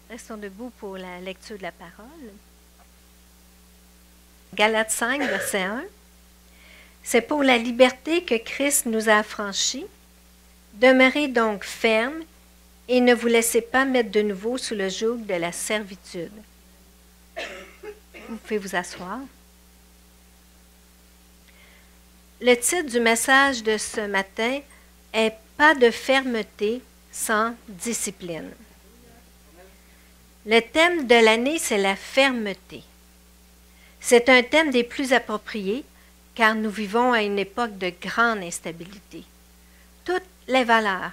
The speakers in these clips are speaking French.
Restons debout pour la lecture de la parole. Galates 5, verset 1. C'est pour la liberté que Christ nous a affranchis. Demeurez donc fermes et ne vous laissez pas mettre de nouveau sous le joug de la servitude. Vous pouvez vous asseoir. Le titre du message de ce matin est « Pas de fermeté sans discipline ». Le thème de l'année, c'est la fermeté. C'est un thème des plus appropriés car nous vivons à une époque de grande instabilité. Toutes les valeurs,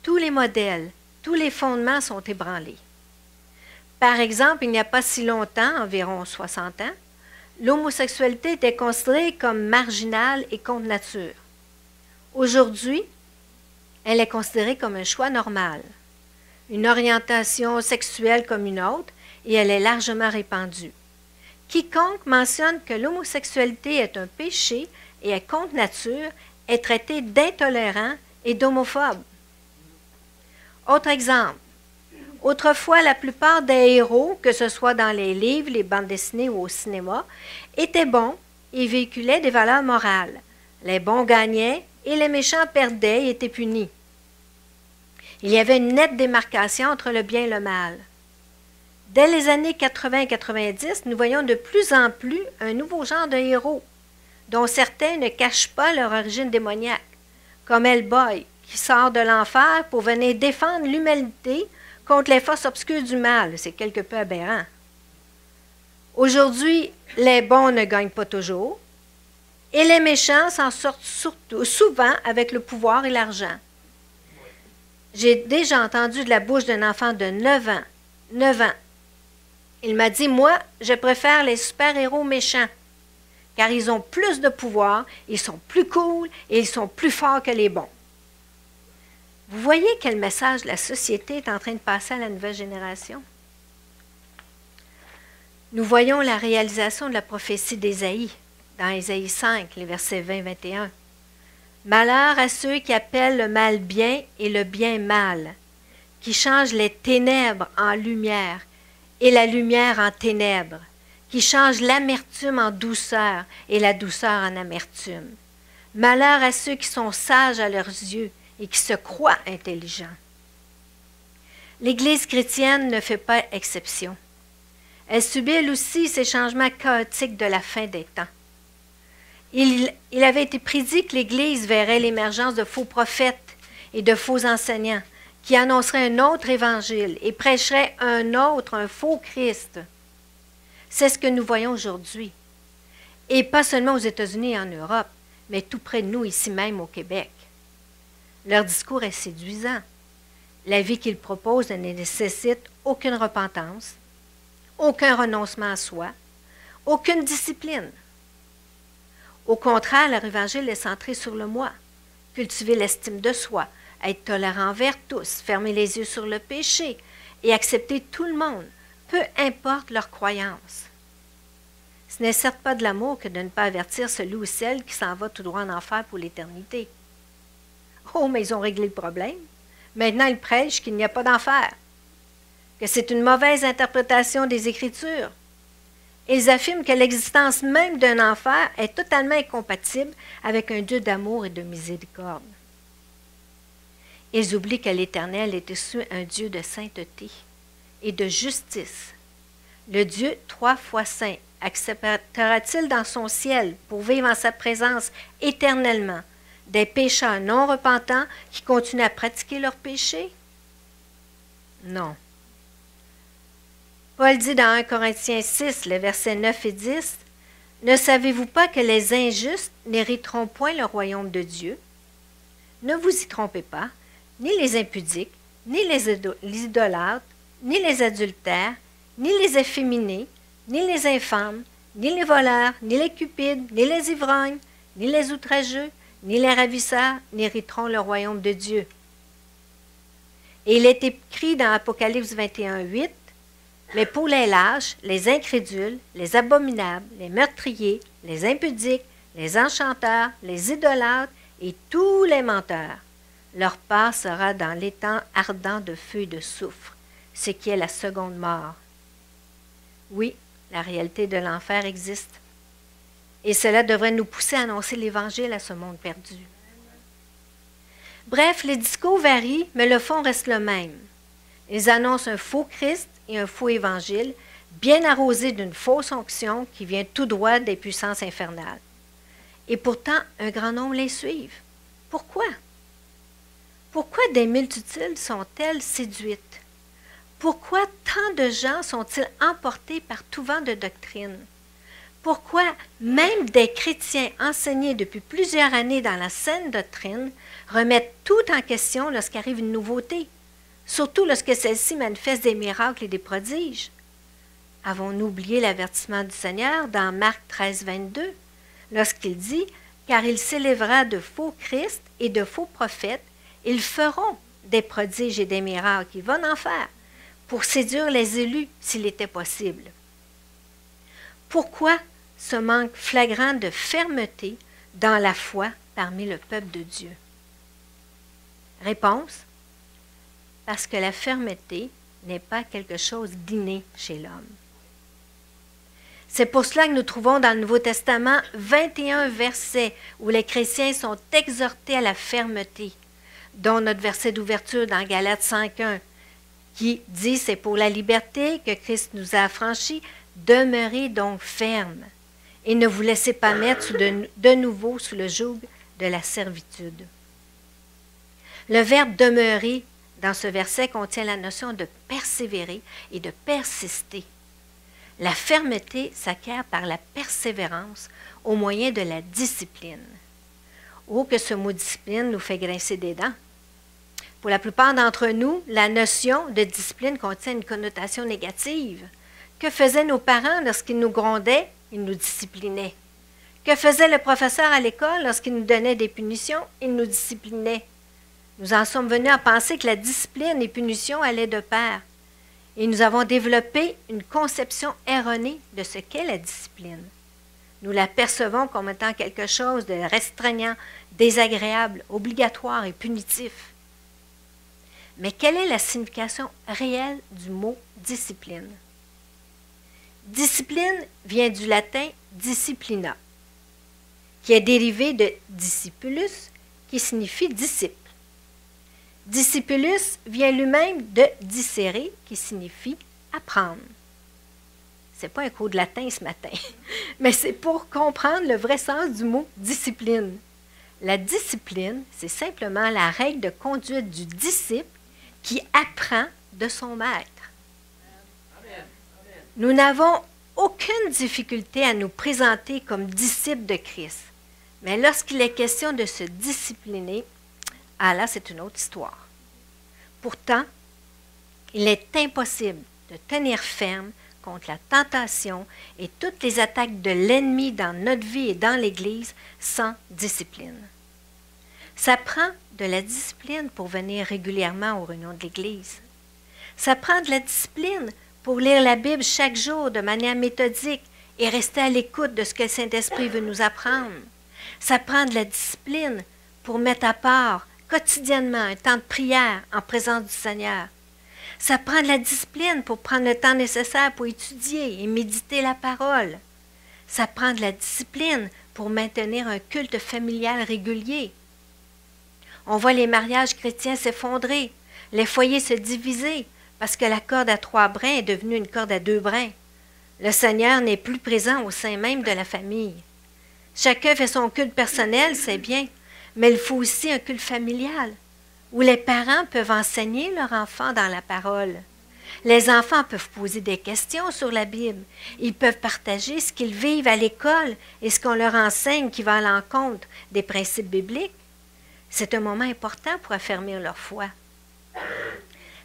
tous les modèles, tous les fondements sont ébranlés. Par exemple, il n'y a pas si longtemps, environ 60 ans, l'homosexualité était considérée comme marginale et contre nature. Aujourd'hui, elle est considérée comme un choix normal, une orientation sexuelle comme une autre, et elle est largement répandue. Quiconque mentionne que l'homosexualité est un péché et est contre nature est traité d'intolérant et d'homophobe. Autre exemple, autrefois, la plupart des héros, que ce soit dans les livres, les bandes dessinées ou au cinéma, étaient bons et véhiculaient des valeurs morales. Les bons gagnaient et les méchants perdaient et étaient punis. Il y avait une nette démarcation entre le bien et le mal. Dès les années 80 et 90, nous voyons de plus en plus un nouveau genre de héros, dont certains ne cachent pas leur origine démoniaque, comme Hellboy, qui sort de l'enfer pour venir défendre l'humanité contre les forces obscures du mal. C'est quelque peu aberrant. Aujourd'hui, les bons ne gagnent pas toujours, et les méchants s'en sortent souvent avec le pouvoir et l'argent. J'ai déjà entendu de la bouche d'un enfant de 9 ans. Il m'a dit, moi, je préfère les super-héros méchants, car ils ont plus de pouvoir, ils sont plus cool et ils sont plus forts que les bons. Vous voyez quel message la société est en train de passer à la nouvelle génération? Nous voyons la réalisation de la prophétie d'Ésaïe, dans Ésaïe 5, les versets 20-21. Malheur à ceux qui appellent le mal bien et le bien mal, qui changent les ténèbres en lumière et la lumière en ténèbres, qui changent l'amertume en douceur et la douceur en amertume. Malheur à ceux qui sont sages à leurs yeux et qui se croient intelligents. L'Église chrétienne ne fait pas exception. Elle subit elle aussi ces changements chaotiques de la fin des temps. Il avait été prédit que l'Église verrait l'émergence de faux prophètes et de faux enseignants qui annonceraient un autre évangile et prêcheraient un faux Christ. C'est ce que nous voyons aujourd'hui. Et pas seulement aux États-Unis et en Europe, mais tout près de nous, ici même au Québec. Leur discours est séduisant. La vie qu'ils proposent ne nécessite aucune repentance, aucun renoncement à soi, aucune discipline. Au contraire, leur évangile est centré sur le moi, cultiver l'estime de soi, être tolérant envers tous, fermer les yeux sur le péché et accepter tout le monde, peu importe leur croyance. Ce n'est certes pas de l'amour que de ne pas avertir celui ou celle qui s'en va tout droit en enfer pour l'éternité. Oh, mais ils ont réglé le problème. Maintenant, ils prêchent qu'il n'y a pas d'enfer, que c'est une mauvaise interprétation des Écritures. Ils affirment que l'existence même d'un enfer est totalement incompatible avec un Dieu d'amour et de miséricorde. Ils oublient que l'Éternel est aussi un Dieu de sainteté et de justice. Le Dieu 3 fois saint acceptera-t-il dans son ciel pour vivre en sa présence éternellement des pécheurs non repentants qui continuent à pratiquer leurs péchés? Non. Paul dit dans 1 Corinthiens 6, les versets 9 et 10, « Ne savez-vous pas que les injustes n'hériteront point le royaume de Dieu? Ne vous y trompez pas, ni les impudiques, ni les idolâtres, ni les adultères, ni les efféminés, ni les infâmes, ni les voleurs, ni les cupides, ni les ivrognes, ni les outrageux, ni les ravisseurs n'hériteront le royaume de Dieu. » Et il est écrit dans Apocalypse 21, 8, « Mais pour les lâches, les incrédules, les abominables, les meurtriers, les impudiques, les enchanteurs, les idolâtres et tous les menteurs, leur part sera dans l'étang ardent de feu et de soufre. ce qui est la seconde mort. Oui, la réalité de l'enfer existe. Et cela devrait nous pousser à annoncer l'Évangile à ce monde perdu. Bref, les discours varient, mais le fond reste le même. Ils annoncent un faux Christ et un faux Évangile, bien arrosés d'une fausse onction qui vient tout droit des puissances infernales. Et pourtant, un grand nombre les suivent. Pourquoi? Pourquoi des multitudes sont-elles séduites? Pourquoi tant de gens sont-ils emportés par tout vent de doctrine? Pourquoi même des chrétiens enseignés depuis plusieurs années dans la saine doctrine remettent tout en question lorsqu'arrive une nouveauté, surtout lorsque celle-ci manifeste des miracles et des prodiges? Avons-nous oublié l'avertissement du Seigneur dans Marc 13, 22, lorsqu'il dit « Car il s'élèvera de faux Christ et de faux prophètes, ils feront des prodiges et des miracles, ils vont en faire, pour séduire les élus s'il était possible. » Pourquoi ce manque flagrant de fermeté dans la foi parmi le peuple de Dieu? Réponse: parce que la fermeté n'est pas quelque chose d'inné chez l'homme. C'est pour cela que nous trouvons dans le Nouveau Testament 21 versets où les chrétiens sont exhortés à la fermeté, dont notre verset d'ouverture dans Galates 5.1, qui dit « C'est pour la liberté que Christ nous a affranchis, demeurez donc fermes et ne vous laissez pas mettre de nouveau sous le joug de la servitude. » Le verbe « demeurer » dans ce verset contient la notion de persévérer et de persister. La fermeté s'acquiert par la persévérance au moyen de la discipline. Oh, que ce mot discipline nous fait grincer des dents. Pour la plupart d'entre nous, la notion de discipline contient une connotation négative. Que faisaient nos parents lorsqu'ils nous grondaient? Ils nous disciplinaient. Que faisait le professeur à l'école lorsqu'il nous donnait des punitions? Il nous disciplinait. Nous en sommes venus à penser que la discipline et punition allaient de pair. Et nous avons développé une conception erronée de ce qu'est la discipline. Nous la percevons comme étant quelque chose de restreignant, désagréable, obligatoire et punitif. Mais quelle est la signification réelle du mot discipline? Discipline vient du latin disciplina, qui est dérivé de discipulus, qui signifie disciple. Discipulus vient lui-même de discere, qui signifie apprendre. Ce n'est pas un cours de latin ce matin, mais c'est pour comprendre le vrai sens du mot discipline. La discipline, c'est simplement la règle de conduite du disciple qui apprend de son maître. Nous n'avons aucune difficulté à nous présenter comme disciples de Christ, mais lorsqu'il est question de se discipliner, ah là, c'est une autre histoire. Pourtant, il est impossible de tenir ferme contre la tentation et toutes les attaques de l'ennemi dans notre vie et dans l'Église sans discipline. Ça prend de la discipline pour venir régulièrement aux réunions de l'Église. Ça prend de la discipline pour lire la Bible chaque jour de manière méthodique et rester à l'écoute de ce que le Saint-Esprit veut nous apprendre. Ça prend de la discipline pour mettre à part quotidiennement un temps de prière en présence du Seigneur. Ça prend de la discipline pour prendre le temps nécessaire pour étudier et méditer la parole. Ça prend de la discipline pour maintenir un culte familial régulier. On voit les mariages chrétiens s'effondrer, les foyers se diviser, parce que la corde à 3 brins est devenue une corde à 2 brins. Le Seigneur n'est plus présent au sein même de la famille. Chacun fait son culte personnel, c'est bien, mais il faut aussi un culte familial, où les parents peuvent enseigner leurs enfants dans la parole. Les enfants peuvent poser des questions sur la Bible. Ils peuvent partager ce qu'ils vivent à l'école et ce qu'on leur enseigne qui va à l'encontre des principes bibliques. C'est un moment important pour affermir leur foi.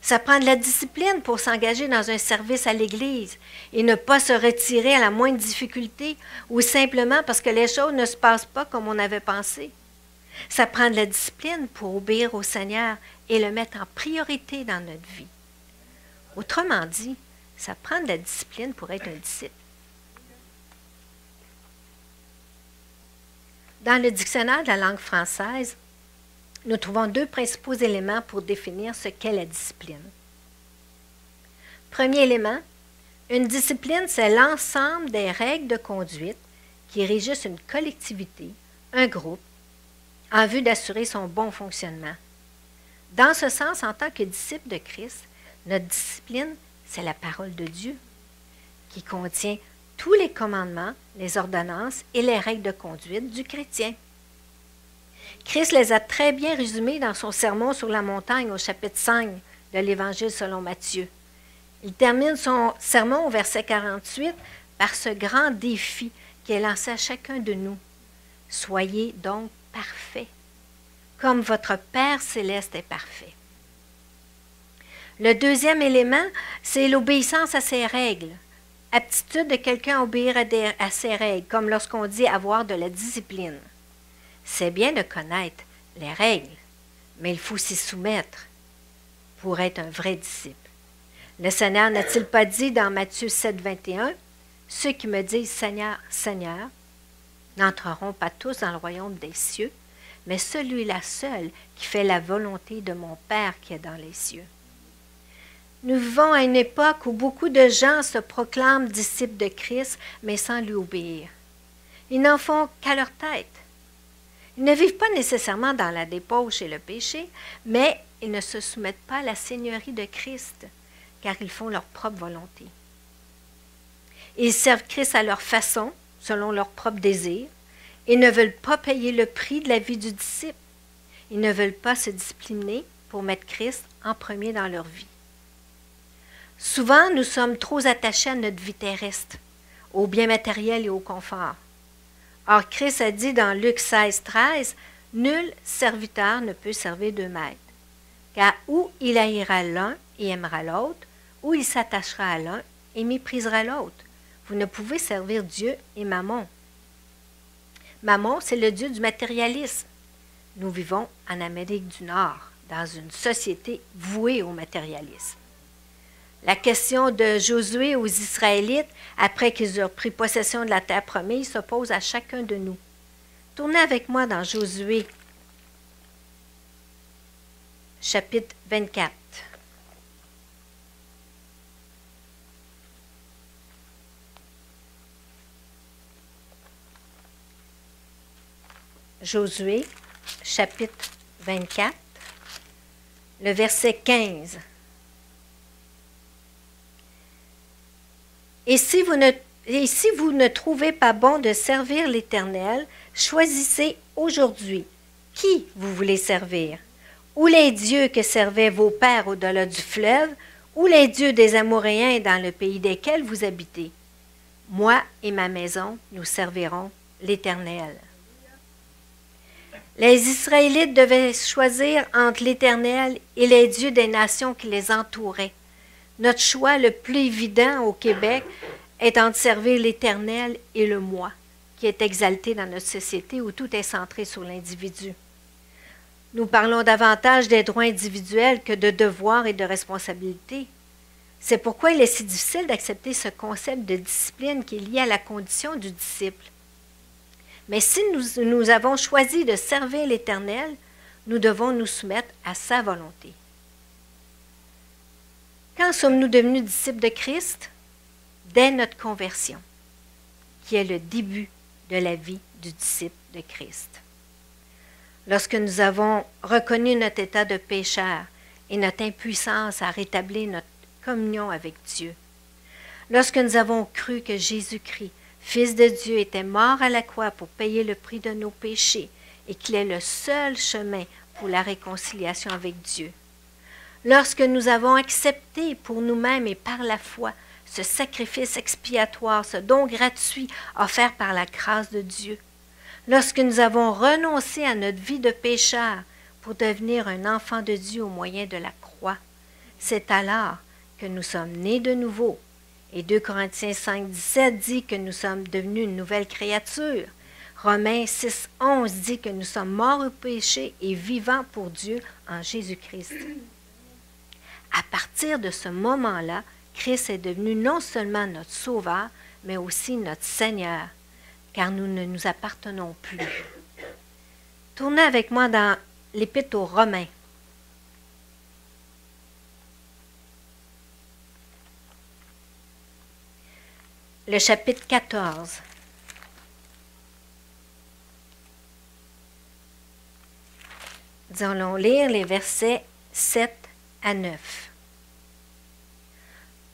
Ça prend de la discipline pour s'engager dans un service à l'Église et ne pas se retirer à la moindre difficulté ou simplement parce que les choses ne se passent pas comme on avait pensé. Ça prend de la discipline pour obéir au Seigneur et le mettre en priorité dans notre vie. Autrement dit, ça prend de la discipline pour être un disciple. Dans le dictionnaire de la langue française, nous trouvons 2 principaux éléments pour définir ce qu'est la discipline. Premier élément, une discipline, c'est l'ensemble des règles de conduite qui régissent une collectivité, un groupe, en vue d'assurer son bon fonctionnement. Dans ce sens, en tant que disciple de Christ, notre discipline, c'est la parole de Dieu, qui contient tous les commandements, les ordonnances et les règles de conduite du chrétien. Christ les a très bien résumés dans son sermon sur la montagne au chapitre 5 de l'Évangile selon Matthieu. Il termine son sermon au verset 48 par ce grand défi qui est lancé à chacun de nous. Soyez donc parfaits, comme votre Père céleste est parfait. Le deuxième élément, c'est l'obéissance à ses règles. Aptitude de quelqu'un à obéir à ses règles, comme lorsqu'on dit avoir de la discipline. C'est bien de connaître les règles, mais il faut s'y soumettre pour être un vrai disciple. Le Seigneur n'a-t-il pas dit dans Matthieu 7, 21, « Ceux qui me disent Seigneur, Seigneur, n'entreront pas tous dans le royaume des cieux, mais celui-là seul qui fait la volonté de mon Père qui est dans les cieux. » Nous vivons à une époque où beaucoup de gens se proclament disciples de Christ, mais sans lui obéir. Ils n'en font qu'à leur tête. Ils ne vivent pas nécessairement dans la débauche et le péché, mais ils ne se soumettent pas à la Seigneurie de Christ, car ils font leur propre volonté. Ils servent Christ à leur façon, selon leur propre désir, et ne veulent pas payer le prix de la vie du disciple. Ils ne veulent pas se discipliner pour mettre Christ en premier dans leur vie. Souvent, nous sommes trop attachés à notre vie terrestre, aux biens matériels et au confort. Or, Christ a dit dans Luc 16, 13, « Nul serviteur ne peut servir deux maîtres, car ou il haïra l'un et aimera l'autre, ou il s'attachera à l'un et méprisera l'autre. Vous ne pouvez servir Dieu et Mammon. » Mammon, c'est le dieu du matérialisme. Nous vivons en Amérique du Nord, dans une société vouée au matérialisme. La question de Josué aux Israélites, après qu'ils eurent pris possession de la terre promise, se pose à chacun de nous. Tournez avec moi dans Josué, chapitre 24. Josué, chapitre 24, le verset 15. Et si vous ne trouvez pas bon de servir l'Éternel, choisissez aujourd'hui qui vous voulez servir, ou les dieux que servaient vos pères au-delà du fleuve, ou les dieux des Amoréens dans le pays desquels vous habitez. Moi et ma maison, nous servirons l'Éternel. Les Israélites devaient choisir entre l'Éternel et les dieux des nations qui les entouraient. Notre choix le plus évident au Québec est entre servir l'Éternel et le moi, qui est exalté dans notre société où tout est centré sur l'individu. Nous parlons davantage des droits individuels que de devoirs et de responsabilités. C'est pourquoi il est si difficile d'accepter ce concept de discipline qui est lié à la condition du disciple. Mais si nous avons choisi de servir l'Éternel, nous devons nous soumettre à sa volonté. Quand sommes-nous devenus disciples de Christ? Dès notre conversion, qui est le début de la vie du disciple de Christ. Lorsque nous avons reconnu notre état de pécheur et notre impuissance à rétablir notre communion avec Dieu. Lorsque nous avons cru que Jésus-Christ, Fils de Dieu, était mort à la croix pour payer le prix de nos péchés et qu'il est le seul chemin pour la réconciliation avec Dieu. Lorsque nous avons accepté pour nous-mêmes et par la foi ce sacrifice expiatoire, ce don gratuit offert par la grâce de Dieu. Lorsque nous avons renoncé à notre vie de pécheur pour devenir un enfant de Dieu au moyen de la croix, c'est alors que nous sommes nés de nouveau. Et 2 Corinthiens 5, 17 dit que nous sommes devenus une nouvelle créature. Romains 6, 11 dit que nous sommes morts au péché et vivants pour Dieu en Jésus-Christ. À partir de ce moment-là, Christ est devenu non seulement notre Sauveur, mais aussi notre Seigneur, car nous ne nous appartenons plus. Tournez avec moi dans l'Épître aux Romains. le chapitre 14. Nous allons lire les versets 7 à 9.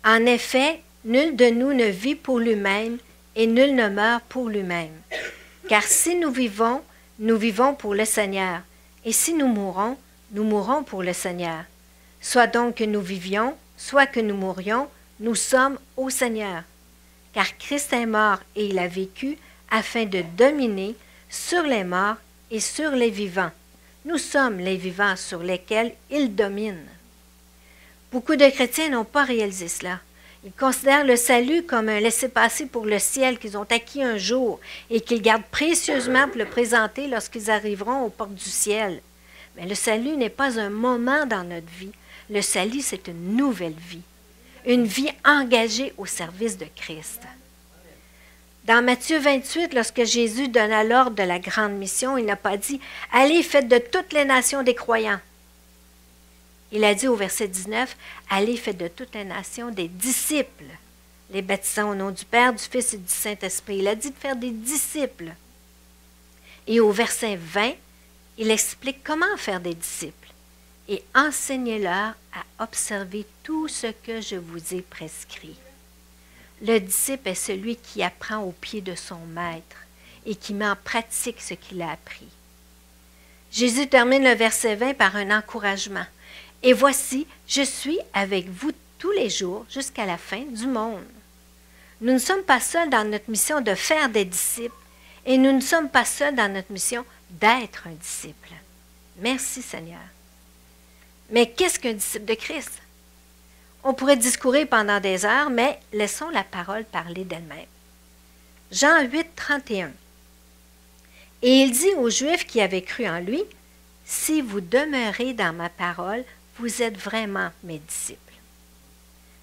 En effet, nul de nous ne vit pour lui-même et nul ne meurt pour lui-même. Car si nous vivons pour le Seigneur, et si nous mourrons pour le Seigneur. Soit donc que nous vivions, soit que nous mourions, nous sommes au Seigneur. Car Christ est mort et il a vécu afin de dominer sur les morts et sur les vivants. Nous sommes les vivants sur lesquels il domine. Beaucoup de chrétiens n'ont pas réalisé cela. Ils considèrent le salut comme un laissez-passer pour le ciel qu'ils ont acquis un jour et qu'ils gardent précieusement pour le présenter lorsqu'ils arriveront aux portes du ciel. Mais le salut n'est pas un moment dans notre vie. Le salut, c'est une nouvelle vie. Une vie engagée au service de Christ. Dans Matthieu 28, lorsque Jésus donna l'ordre de la grande mission, il n'a pas dit « Allez, faites de toutes les nations des croyants ». Il a dit au verset 19, « Allez, faites de toutes les nations des disciples, les baptisant au nom du Père, du Fils et du Saint-Esprit. » Il a dit de faire des disciples. Et au verset 20, il explique comment faire des disciples. « Et enseignez-leur à observer tout ce que je vous ai prescrit. » Le disciple est celui qui apprend au pied de son maître et qui met en pratique ce qu'il a appris. Jésus termine le verset 20 par un encouragement. « Et voici, je suis avec vous tous les jours jusqu'à la fin du monde. » Nous ne sommes pas seuls dans notre mission de faire des disciples et nous ne sommes pas seuls dans notre mission d'être un disciple. Merci Seigneur. Mais qu'est-ce qu'un disciple de Christ? On pourrait discourir pendant des heures, mais laissons la parole parler d'elle-même. Jean 8, 31. Et il dit aux Juifs qui avaient cru en lui, « Si vous demeurez dans ma parole, vous êtes vraiment mes disciples. »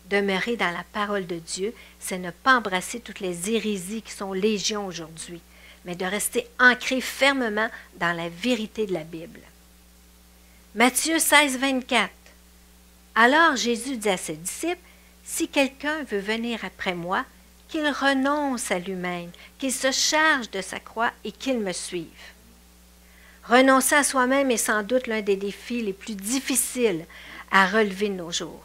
Demeurer dans la parole de Dieu, c'est ne pas embrasser toutes les hérésies qui sont légion aujourd'hui, mais de rester ancré fermement dans la vérité de la Bible. Matthieu 16, 24. Alors Jésus dit à ses disciples, « Si quelqu'un veut venir après moi, qu'il renonce à lui-même, qu'il se charge de sa croix et qu'il me suive. » Renoncer à soi-même est sans doute l'un des défis les plus difficiles à relever de nos jours.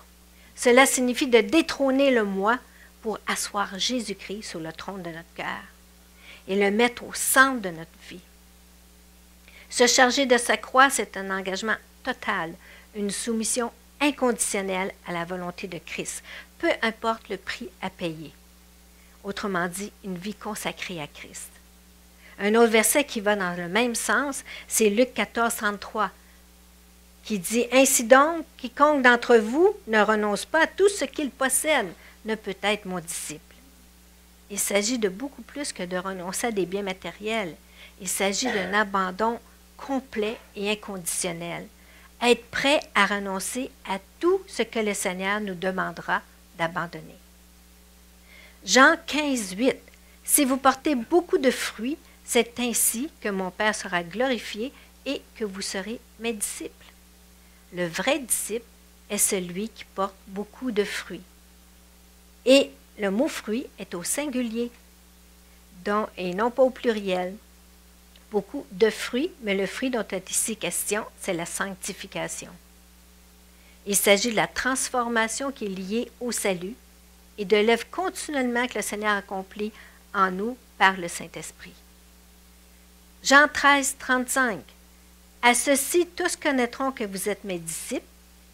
Cela signifie de détrôner le moi pour asseoir Jésus-Christ sur le trône de notre cœur et le mettre au centre de notre vie. Se charger de sa croix, c'est un engagement total, une soumission inconditionnelle à la volonté de Christ, peu importe le prix à payer. Autrement dit, une vie consacrée à Christ. Un autre verset qui va dans le même sens, c'est Luc 14, 33, qui dit « Ainsi donc, quiconque d'entre vous ne renonce pas à tout ce qu'il possède ne peut être mon disciple. » Il s'agit de beaucoup plus que de renoncer à des biens matériels. Il s'agit d'un abandon complet et inconditionnel. Être prêt à renoncer à tout ce que le Seigneur nous demandera d'abandonner. Jean 15, 8. Si vous portez beaucoup de fruits, c'est ainsi que mon Père sera glorifié et que vous serez mes disciples. Le vrai disciple est celui qui porte beaucoup de fruits. Et le mot fruit est au singulier et non pas au pluriel. Beaucoup de fruits, mais le fruit dont est ici question, c'est la sanctification. Il s'agit de la transformation qui est liée au salut et de l'œuvre continuellement que le Seigneur accomplit en nous par le Saint-Esprit. Jean 13, 35. À ceci, tous connaîtront que vous êtes mes disciples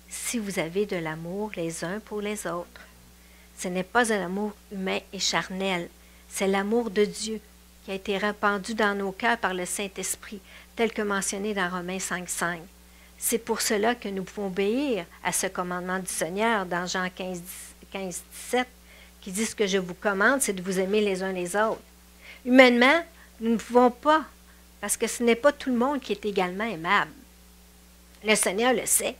si vous avez de l'amour les uns pour les autres. Ce n'est pas un amour humain et charnel, c'est l'amour de Dieu qui a été répandu dans nos cœurs par le Saint-Esprit, tel que mentionné dans Romains 5, 5. C'est pour cela que nous pouvons obéir à ce commandement du Seigneur dans Jean 15, 17, qui dit « Ce que je vous commande, c'est de vous aimer les uns les autres. » Humainement, nous ne pouvons pas, parce que ce n'est pas tout le monde qui est également aimable. Le Seigneur le sait,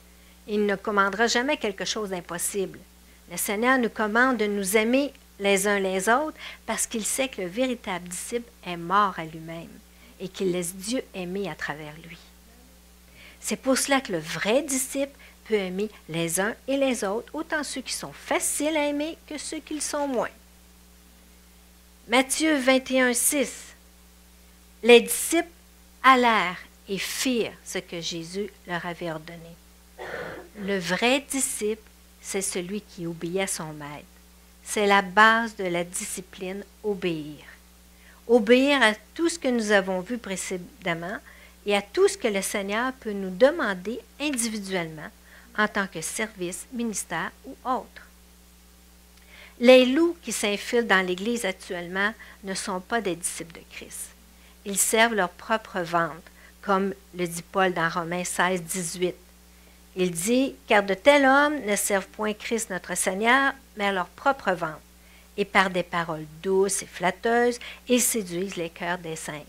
et il ne commandera jamais quelque chose d'impossible. Le Seigneur nous commande de nous aimer les uns les autres parce qu'il sait que le véritable disciple est mort à lui-même et qu'il laisse Dieu aimer à travers lui. C'est pour cela que le vrai disciple peut aimer les uns et les autres, autant ceux qui sont faciles à aimer que ceux qui le sont moins. Matthieu 21:6. Les disciples allèrent et firent ce que Jésus leur avait ordonné. Le vrai disciple, c'est celui qui obéit à son maître. C'est la base de la discipline, obéir. Obéir à tout ce que nous avons vu précédemment et à tout ce que le Seigneur peut nous demander individuellement en tant que service, ministère ou autre. Les loups qui s'infilent dans l'Église actuellement ne sont pas des disciples de Christ. Ils servent leur propre ventre, comme le dit Paul dans Romains 16:18. Il dit « Car de tels hommes ne servent point Christ notre Seigneur, mais à leur propre ventre, et par des paroles douces et flatteuses, ils séduisent les cœurs des simples. »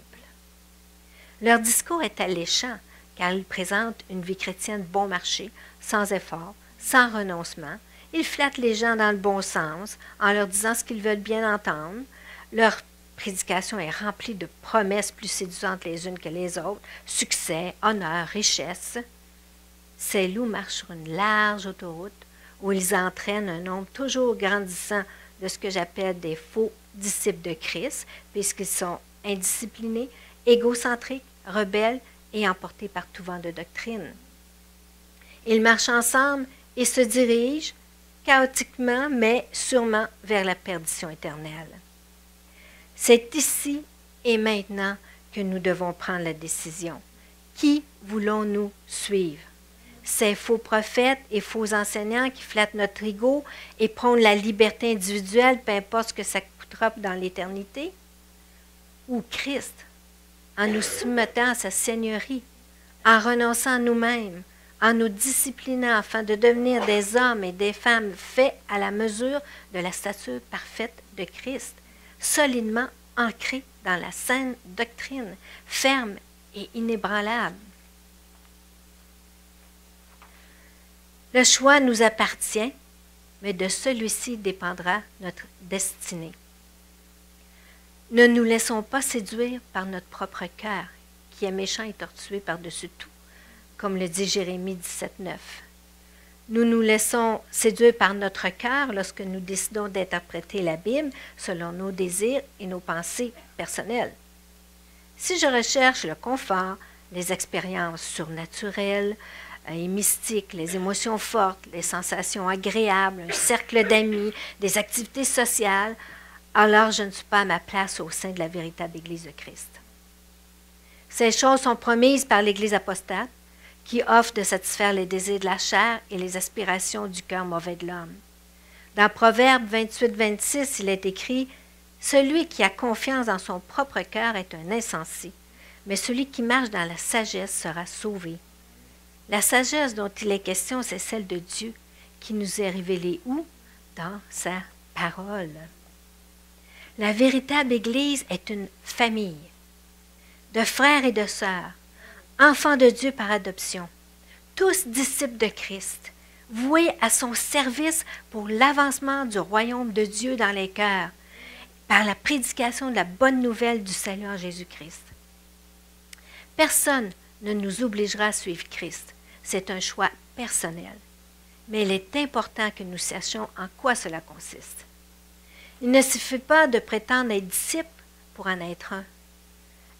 Leur discours est alléchant, car ils présentent une vie chrétienne bon marché, sans effort, sans renoncement. Ils flattent les gens dans le bon sens, en leur disant ce qu'ils veulent bien entendre. Leur prédication est remplie de promesses plus séduisantes les unes que les autres, succès, honneur, richesse. Ces loups marchent sur une large autoroute où ils entraînent un nombre toujours grandissant de ce que j'appelle des faux disciples de Christ, puisqu'ils sont indisciplinés, égocentriques, rebelles et emportés par tout vent de doctrine. Ils marchent ensemble et se dirigent, chaotiquement, mais sûrement vers la perdition éternelle. C'est ici et maintenant que nous devons prendre la décision. Qui voulons-nous suivre? Ces faux prophètes et faux enseignants qui flattent notre ego et prônent la liberté individuelle, peu importe ce que ça coûtera dans l'éternité? Ou Christ, en nous soumettant à sa seigneurie, en renonçant à nous-mêmes, en nous disciplinant afin de devenir des hommes et des femmes faits à la mesure de la stature parfaite de Christ, solidement ancrés dans la saine doctrine, ferme et inébranlable. Le choix nous appartient, mais de celui-ci dépendra notre destinée. Ne nous laissons pas séduire par notre propre cœur, qui est méchant et tortueux par-dessus tout, comme le dit Jérémie 17:9. Nous nous laissons séduire par notre cœur lorsque nous décidons d'interpréter la Bible selon nos désirs et nos pensées personnelles. Si je recherche le confort, les expériences surnaturelles et mystiques, les émotions fortes, les sensations agréables, un cercle d'amis, des activités sociales, alors je ne suis pas à ma place au sein de la véritable Église de Christ. Ces choses sont promises par l'Église apostate, qui offre de satisfaire les désirs de la chair et les aspirations du cœur mauvais de l'homme. Dans Proverbe 28:26, il est écrit « Celui qui a confiance dans son propre cœur est un insensé, mais celui qui marche dans la sagesse sera sauvé. » La sagesse dont il est question, c'est celle de Dieu, qui nous est révélée où? Dans sa parole. La véritable Église est une famille de frères et de sœurs, enfants de Dieu par adoption, tous disciples de Christ, voués à son service pour l'avancement du royaume de Dieu dans les cœurs, par la prédication de la bonne nouvelle du salut en Jésus-Christ. Personne ne nous obligera à suivre Christ. C'est un choix personnel. Mais il est important que nous sachions en quoi cela consiste. Il ne suffit pas de prétendre être disciple pour en être un.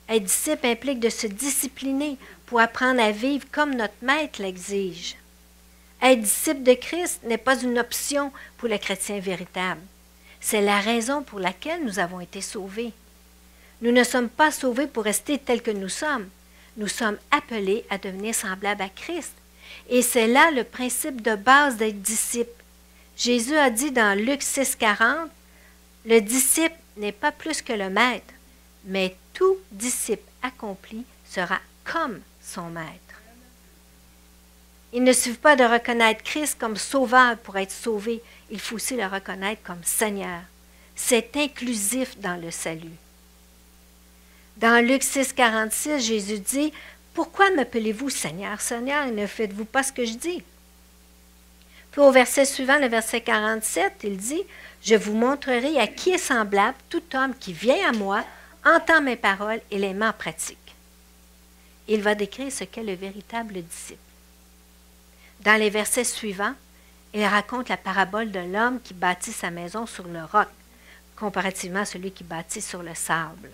Être disciple implique de se discipliner pour apprendre à vivre comme notre maître l'exige. Être disciple de Christ n'est pas une option pour le chrétien véritable. C'est la raison pour laquelle nous avons été sauvés. Nous ne sommes pas sauvés pour rester tels que nous sommes. Nous sommes appelés à devenir semblables à Christ. Et c'est là le principe de base d'être disciple. Jésus a dit dans Luc 6:40, « Le disciple n'est pas plus que le maître, mais tout disciple accompli sera comme son maître. » Il ne suffit pas de reconnaître Christ comme sauveur pour être sauvé, il faut aussi le reconnaître comme Seigneur. C'est inclusif dans le salut. Dans Luc 6:46, Jésus dit, « Pourquoi m'appelez-vous Seigneur, Seigneur, et ne faites-vous pas ce que je dis? » Puis au verset suivant, le verset 47, il dit, « Je vous montrerai à qui est semblable tout homme qui vient à moi, entend mes paroles et les met en pratique. » Il va décrire ce qu'est le véritable disciple. Dans les versets suivants, il raconte la parabole de l'homme qui bâtit sa maison sur le roc. comparativement à celui qui bâtit sur le sable.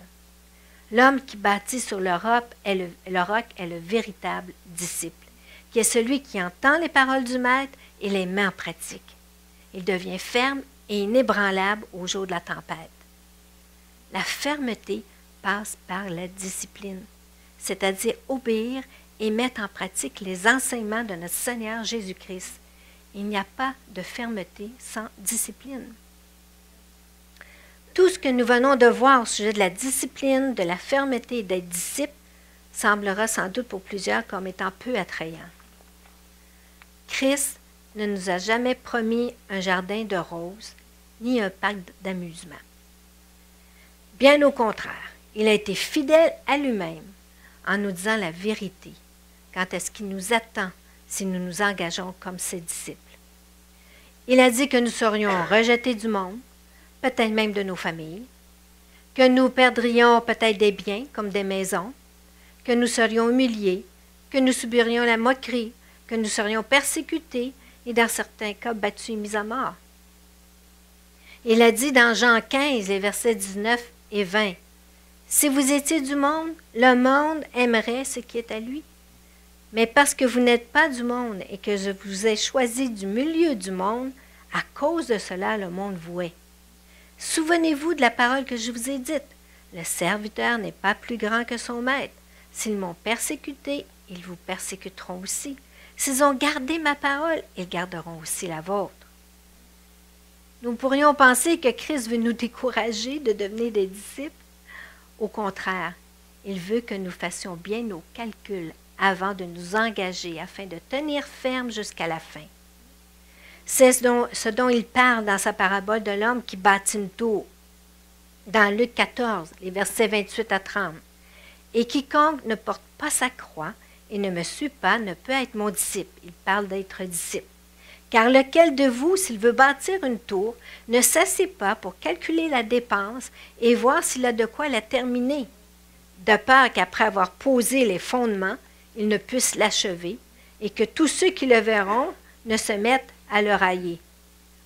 L'homme qui bâtit sur le roc est le véritable disciple, qui est celui qui entend les paroles du Maître et les met en pratique. Il devient ferme et inébranlable au jour de la tempête. La fermeté passe par la discipline, c'est-à-dire obéir et mettre en pratique les enseignements de notre Seigneur Jésus-Christ. Il n'y a pas de fermeté sans discipline. Tout ce que nous venons de voir au sujet de la discipline, de la fermeté et d'être disciple semblera sans doute pour plusieurs comme étant peu attrayant. Christ ne nous a jamais promis un jardin de roses ni un parc d'amusement. Bien au contraire, il a été fidèle à lui-même en nous disant la vérité quant à ce qui nous attend si nous nous engageons comme ses disciples. Il a dit que nous serions rejetés du monde, peut-être même de nos familles, que nous perdrions peut-être des biens comme des maisons, que nous serions humiliés, que nous subirions la moquerie, que nous serions persécutés et dans certains cas battus et mis à mort. Il a dit dans Jean 15, les versets 19 et 20, « Si vous étiez du monde, le monde aimerait ce qui est à lui. Mais parce que vous n'êtes pas du monde et que je vous ai choisi du milieu du monde, à cause de cela, le monde vous hait. Souvenez-vous de la parole que je vous ai dite. Le serviteur n'est pas plus grand que son maître. S'ils m'ont persécuté, ils vous persécuteront aussi. S'ils ont gardé ma parole, ils garderont aussi la vôtre. » Nous pourrions penser que Christ veut nous décourager de devenir des disciples. Au contraire, il veut que nous fassions bien nos calculs avant de nous engager afin de tenir ferme jusqu'à la fin. C'est ce dont il parle dans sa parabole de l'homme qui bâtit une tour. Dans Luc 14, les versets 28 à 30. « Et quiconque ne porte pas sa croix et ne me suit pas ne peut être mon disciple. » Il parle d'être disciple. « Car lequel de vous, s'il veut bâtir une tour, ne s'assied pas pour calculer la dépense et voir s'il a de quoi la terminer, de peur qu'après avoir posé les fondements, il ne puisse l'achever, et que tous ceux qui le verront ne se mettent à le railler.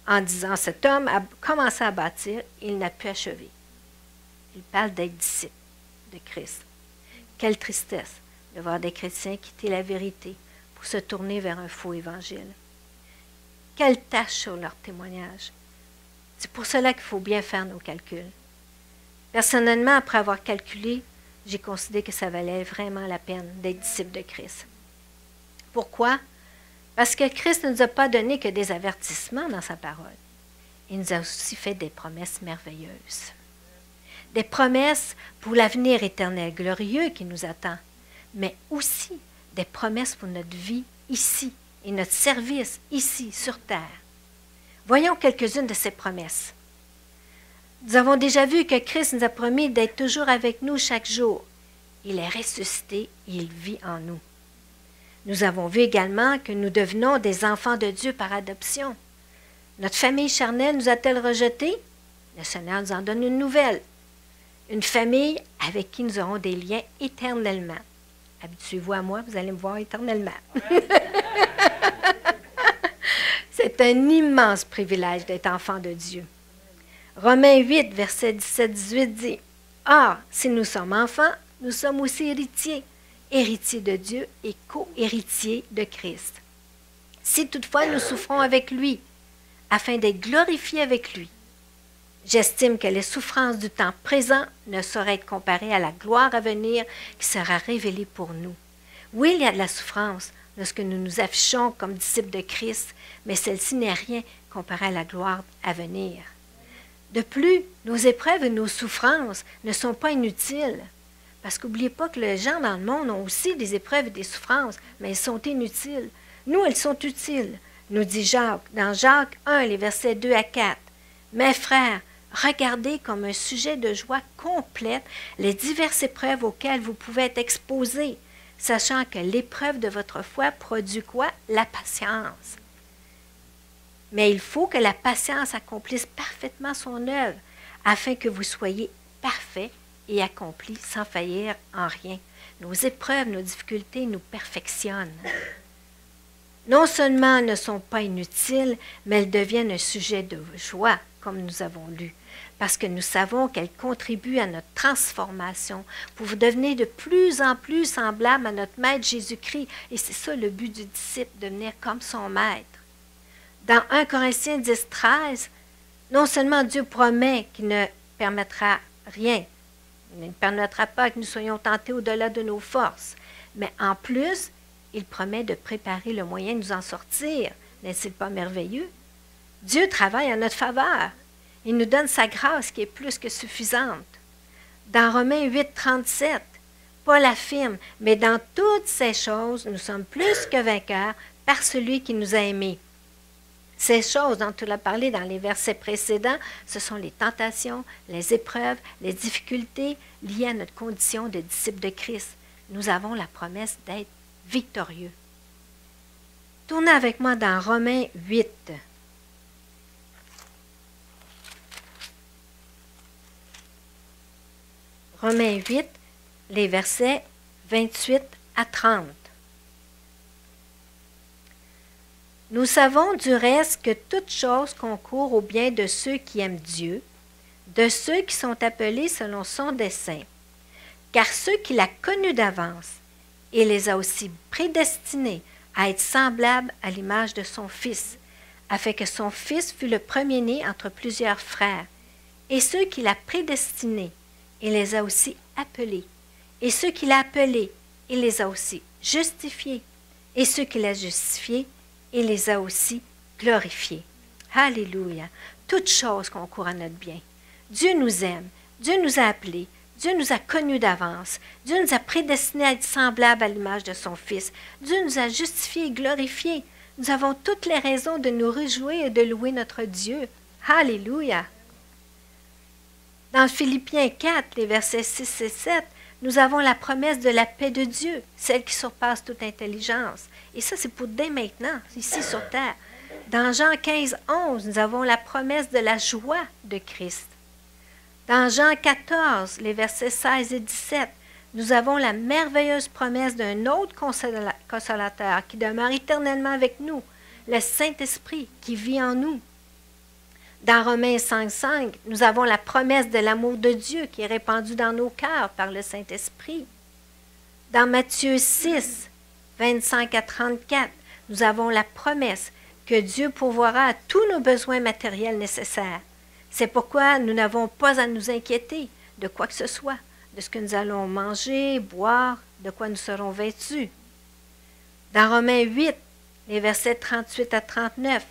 En disant, cet homme a commencé à bâtir, il n'a pu achever. » Il parle d'être disciple de Christ. Quelle tristesse de voir des chrétiens quitter la vérité pour se tourner vers un faux évangile. Quelle tâche sur leur témoignage. C'est pour cela qu'il faut bien faire nos calculs. Personnellement, après avoir calculé, j'ai considéré que ça valait vraiment la peine d'être disciple de Christ. Pourquoi? Parce que Christ ne nous a pas donné que des avertissements dans sa parole. Il nous a aussi fait des promesses merveilleuses. Des promesses pour l'avenir éternel glorieux qui nous attend, mais aussi des promesses pour notre vie ici et notre service ici sur terre. Voyons quelques-unes de ces promesses. Nous avons déjà vu que Christ nous a promis d'être toujours avec nous chaque jour. Il est ressuscité et il vit en nous. Nous avons vu également que nous devenons des enfants de Dieu par adoption. Notre famille charnelle nous a-t-elle rejetés? Le Seigneur nous en donne une nouvelle. Une famille avec qui nous aurons des liens éternellement. Habituez-vous à moi, vous allez me voir éternellement. C'est un immense privilège d'être enfant de Dieu. Romains 8, verset 17-18 dit, « Or, si nous sommes enfants, nous sommes aussi héritiers, héritiers de Dieu et co-héritiers de Christ. Si toutefois nous souffrons avec lui, afin d'être glorifiés avec lui, j'estime que les souffrances du temps présent ne sauraient être comparées à la gloire à venir qui sera révélée pour nous. Oui, il y a de la souffrance lorsque nous nous affichons comme disciples de Christ, mais celle-ci n'est rien comparée à la gloire à venir. De plus, nos épreuves et nos souffrances ne sont pas inutiles. Parce qu'oubliez pas que les gens dans le monde ont aussi des épreuves et des souffrances, mais elles sont inutiles. Nous, elles sont utiles, nous dit Jacques, dans Jacques 1, les versets 2 à 4. « Mes frères, regardez comme un sujet de joie complète les diverses épreuves auxquelles vous pouvez être exposés, sachant que l'épreuve de votre foi produit quoi? La patience. Mais il faut que la patience accomplisse parfaitement son œuvre, afin que vous soyez parfaits et accomplis sans faillir en rien. Nos épreuves, nos difficultés nous perfectionnent. Non seulement elles ne sont pas inutiles, mais elles deviennent un sujet de joie, comme nous avons lu, parce que nous savons qu'elle contribue à notre transformation pour devenir de plus en plus semblable à notre Maître Jésus-Christ. Et c'est ça le but du disciple, devenir comme son Maître. Dans 1 Corinthiens 10, 13, non seulement Dieu promet qu'il ne permettra rien, il ne permettra pas que nous soyons tentés au-delà de nos forces, mais en plus, il promet de préparer le moyen de nous en sortir. N'est-il pas merveilleux? Dieu travaille en notre faveur. Il nous donne sa grâce qui est plus que suffisante. Dans Romains 8, 37, Paul affirme, « Mais dans toutes ces choses, nous sommes plus que vainqueurs par celui qui nous a aimés. » Ces choses dont tu as parlé dans les versets précédents, ce sont les tentations, les épreuves, les difficultés liées à notre condition de disciple de Christ. Nous avons la promesse d'être victorieux. Tournez avec moi dans Romains 8. Romains 8, les versets 28 à 30. Nous savons du reste que toute chose concourt au bien de ceux qui aiment Dieu, de ceux qui sont appelés selon son dessein. Car ceux qu'il a connus d'avance, il les a aussi prédestinés à être semblables à l'image de son Fils, afin que son Fils fût le premier-né entre plusieurs frères. Et ceux qu'il a prédestinés, il les a aussi appelés. Et ceux qu'il a appelés, il les a aussi justifiés. Et ceux qu'il a justifiés, il les a aussi glorifiés. Alléluia! Toutes choses concourent à notre bien. Dieu nous aime. Dieu nous a appelés. Dieu nous a connus d'avance. Dieu nous a prédestinés à être semblables à l'image de son Fils. Dieu nous a justifiés et glorifiés. Nous avons toutes les raisons de nous réjouir et de louer notre Dieu. Alléluia! Dans Philippiens 4, les versets 6 et 7, nous avons la promesse de la paix de Dieu, celle qui surpasse toute intelligence. Et ça, c'est pour dès maintenant, ici sur terre. Dans Jean 15, 11, nous avons la promesse de la joie de Christ. Dans Jean 14, les versets 16 et 17, nous avons la merveilleuse promesse d'un autre consolateur qui demeure éternellement avec nous, le Saint-Esprit qui vit en nous. Dans Romains 5, 5, nous avons la promesse de l'amour de Dieu qui est répandu dans nos cœurs par le Saint-Esprit. Dans Matthieu 6, 25 à 34, nous avons la promesse que Dieu pourvoira à tous nos besoins matériels nécessaires. C'est pourquoi nous n'avons pas à nous inquiéter de quoi que ce soit, de ce que nous allons manger, boire, de quoi nous serons vêtus. Dans Romains 8, les versets 38 à 39,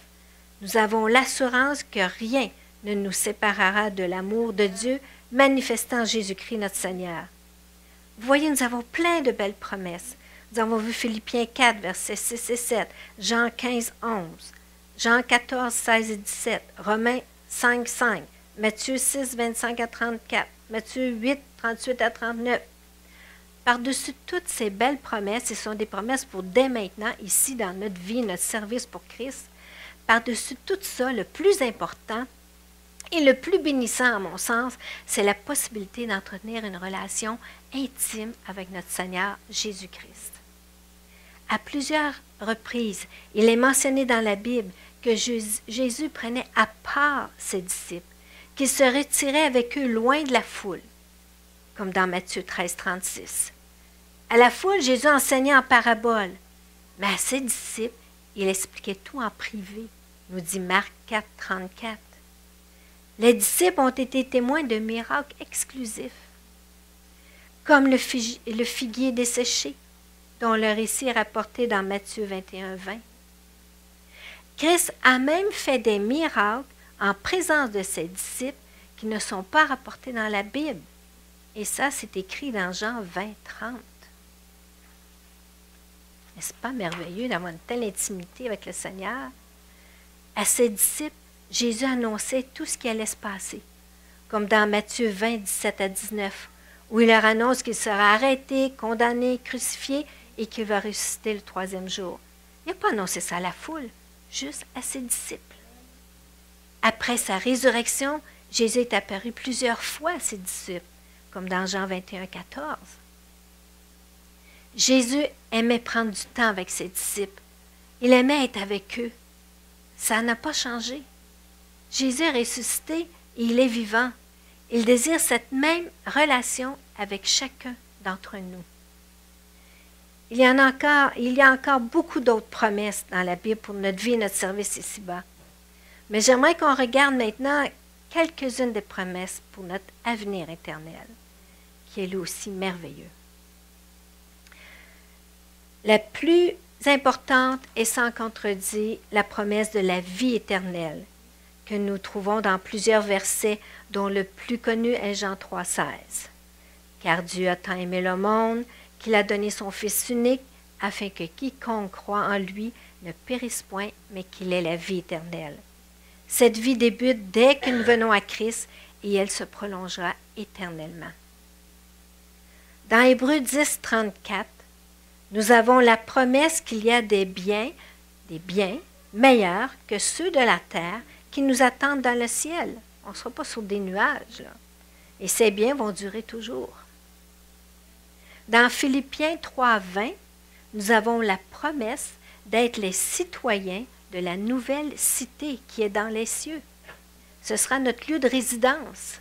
nous avons l'assurance que rien ne nous séparera de l'amour de Dieu manifestant en Jésus-Christ notre Seigneur. Vous voyez, nous avons plein de belles promesses. Nous avons vu Philippiens 4, versets 6 et 7, Jean 15, 11, Jean 14, 16 et 17, Romains 5, 5, Matthieu 6, 25 à 34, Matthieu 8, 38 à 39. Par-dessus toutes ces belles promesses, ce sont des promesses pour dès maintenant, ici dans notre vie, notre service pour Christ. Par-dessus tout ça, le plus important et le plus bénissant à mon sens, c'est la possibilité d'entretenir une relation intime avec notre Seigneur Jésus-Christ. À plusieurs reprises, il est mentionné dans la Bible que Jésus prenait à part ses disciples, qu'il se retirait avec eux loin de la foule, comme dans Matthieu 13, 36. À la foule, Jésus enseignait en parabole, mais à ses disciples, il expliquait tout en privé, nous dit Marc 4, 34. Les disciples ont été témoins de miracles exclusifs, comme le figuier desséché, dont le récit est rapporté dans Matthieu 21, 20. Christ a même fait des miracles en présence de ses disciples qui ne sont pas rapportés dans la Bible. Et ça, c'est écrit dans Jean 20, 30. N'est-ce pas merveilleux d'avoir une telle intimité avec le Seigneur? À ses disciples, Jésus annonçait tout ce qui allait se passer, comme dans Matthieu 20, 17 à 19, où il leur annonce qu'il sera arrêté, condamné, crucifié et qu'il va ressusciter le troisième jour. Il n'a pas annoncé ça à la foule, juste à ses disciples. Après sa résurrection, Jésus est apparu plusieurs fois à ses disciples, comme dans Jean 21, 14. Jésus aimait prendre du temps avec ses disciples. Il aimait être avec eux. Ça n'a pas changé. Jésus est ressuscité et il est vivant. Il désire cette même relation avec chacun d'entre nous. Il y a encore beaucoup d'autres promesses dans la Bible pour notre vie et notre service ici-bas. Mais j'aimerais qu'on regarde maintenant quelques-unes des promesses pour notre avenir éternel, qui est lui aussi merveilleux. La plus importante est sans contredit la promesse de la vie éternelle, que nous trouvons dans plusieurs versets, dont le plus connu est Jean 3,16. Car Dieu a tant aimé le monde qu'il a donné son Fils unique, afin que quiconque croit en lui ne périsse point, mais qu'il ait la vie éternelle. Cette vie débute dès que nous venons à Christ et elle se prolongera éternellement. Dans Hébreux 10, 34, nous avons la promesse qu'il y a des biens meilleurs que ceux de la terre qui nous attendent dans le ciel. On ne sera pas sur des nuages, là. Et ces biens vont durer toujours. Dans Philippiens 3, 20, nous avons la promesse d'être les citoyens de la nouvelle cité qui est dans les cieux. Ce sera notre lieu de résidence.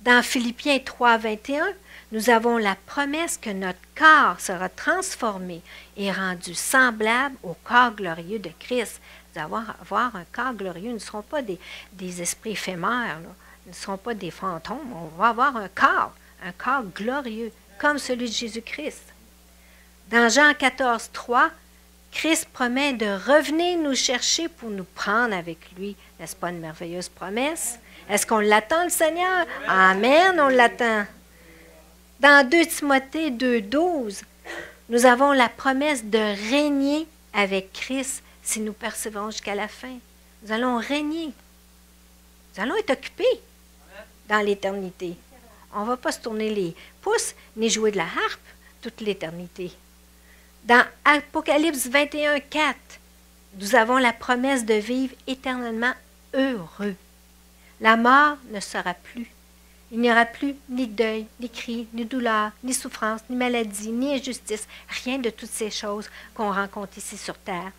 Dans Philippiens 3, 21, nous avons la promesse que notre corps sera transformé et rendu semblable au corps glorieux de Christ. Nous allons avoir un corps glorieux. Nous ne serons pas des esprits éphémères, là. Nous ne serons pas des fantômes. On va avoir un corps glorieux, comme celui de Jésus-Christ. Dans Jean 14, 3, Christ promet de revenir nous chercher pour nous prendre avec lui. N'est-ce pas une merveilleuse promesse? Est-ce qu'on l'attend, le Seigneur? Amen, on l'attend. Dans 2 Timothée 2, 12, nous avons la promesse de régner avec Christ si nous persévérons jusqu'à la fin. Nous allons régner. Nous allons être occupés dans l'éternité. On ne va pas se tourner les pouces ni jouer de la harpe toute l'éternité. Dans Apocalypse 21, 4, nous avons la promesse de vivre éternellement heureux. La mort ne sera plus. Il n'y aura plus ni deuil, ni cri, ni douleur, ni souffrance, ni maladie, ni injustice, rien de toutes ces choses qu'on rencontre ici sur terre.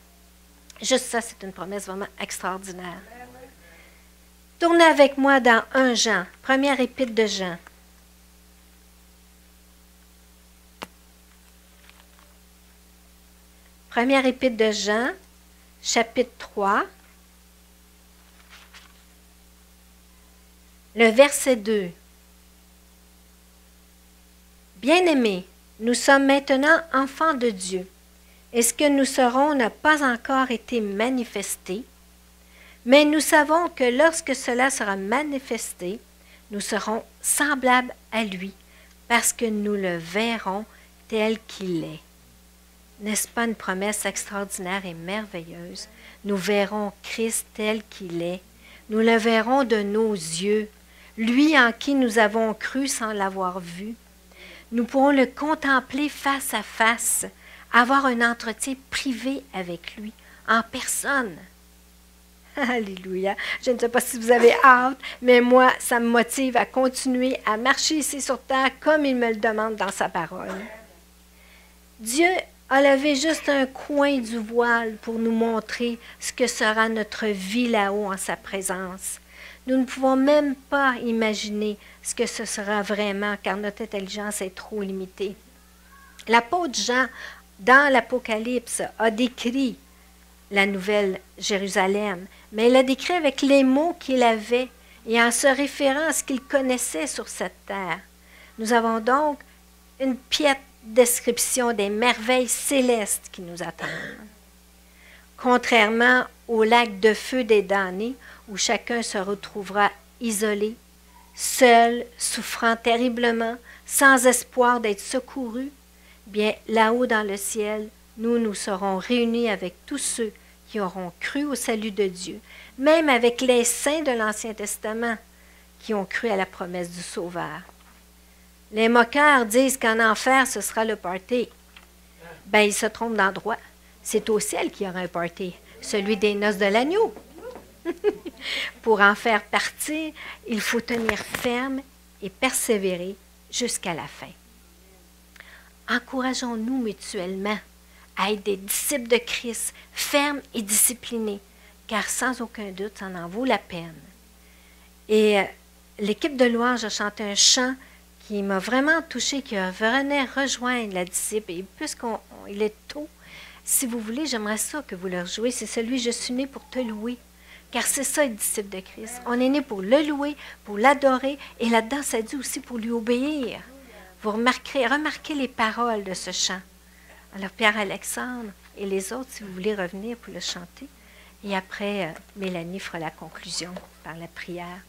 Juste ça, c'est une promesse vraiment extraordinaire. Tournez avec moi dans 1 Jean, première épître de Jean. Première épître de Jean, chapitre 3, le verset 2. Bien-aimés, nous sommes maintenant enfants de Dieu, et ce que nous serons n'a pas encore été manifesté, mais nous savons que lorsque cela sera manifesté, nous serons semblables à lui, parce que nous le verrons tel qu'il est. N'est-ce pas une promesse extraordinaire et merveilleuse? Nous verrons Christ tel qu'il est. Nous le verrons de nos yeux, lui en qui nous avons cru sans l'avoir vu. Nous pourrons le contempler face à face, avoir un entretien privé avec lui, en personne. Alléluia! Je ne sais pas si vous avez hâte, mais moi, ça me motive à continuer à marcher ici sur terre comme il me le demande dans sa parole. Dieu a levé juste un coin du voile pour nous montrer ce que sera notre vie là-haut en sa présence. Nous ne pouvons même pas imaginer ce que ce sera vraiment, car notre intelligence est trop limitée. L'apôtre Jean, dans l'Apocalypse, a décrit la nouvelle Jérusalem, mais il l'a décrit avec les mots qu'il avait et en se référant à ce qu'il connaissait sur cette terre. Nous avons donc une piètre description des merveilles célestes qui nous attendent. Contrairement au lac de feu des damnés, où chacun se retrouvera isolé, seul, souffrant terriblement, sans espoir d'être secouru, bien là-haut dans le ciel, nous serons réunis avec tous ceux qui auront cru au salut de Dieu, même avec les saints de l'Ancien Testament qui ont cru à la promesse du Sauveur. Les moqueurs disent qu'en enfer, ce sera le party. Ben, ils se trompent d'endroit. C'est au ciel qu'il y aura un party, celui des noces de l'agneau. Pour en faire partie, il faut tenir ferme et persévérer jusqu'à la fin. Encourageons-nous mutuellement à être des disciples de Christ, fermes et disciplinés, car sans aucun doute, ça en vaut la peine. Et l'équipe de louange a chanté un chant qui m'a vraiment touchée, qui venait rejoindre la disciple. Et puisqu'il est tôt, si vous voulez, j'aimerais ça que vous le rejouez. C'est celui « Je suis né pour te louer ». Car c'est ça, être disciple de Christ. On est né pour le louer, pour l'adorer, et là-dedans, ça dit aussi pour lui obéir. Vous remarquez les paroles de ce chant. Alors, Pierre-Alexandre et les autres, si vous voulez revenir pour le chanter. Et après, Mélanie fera la conclusion par la prière.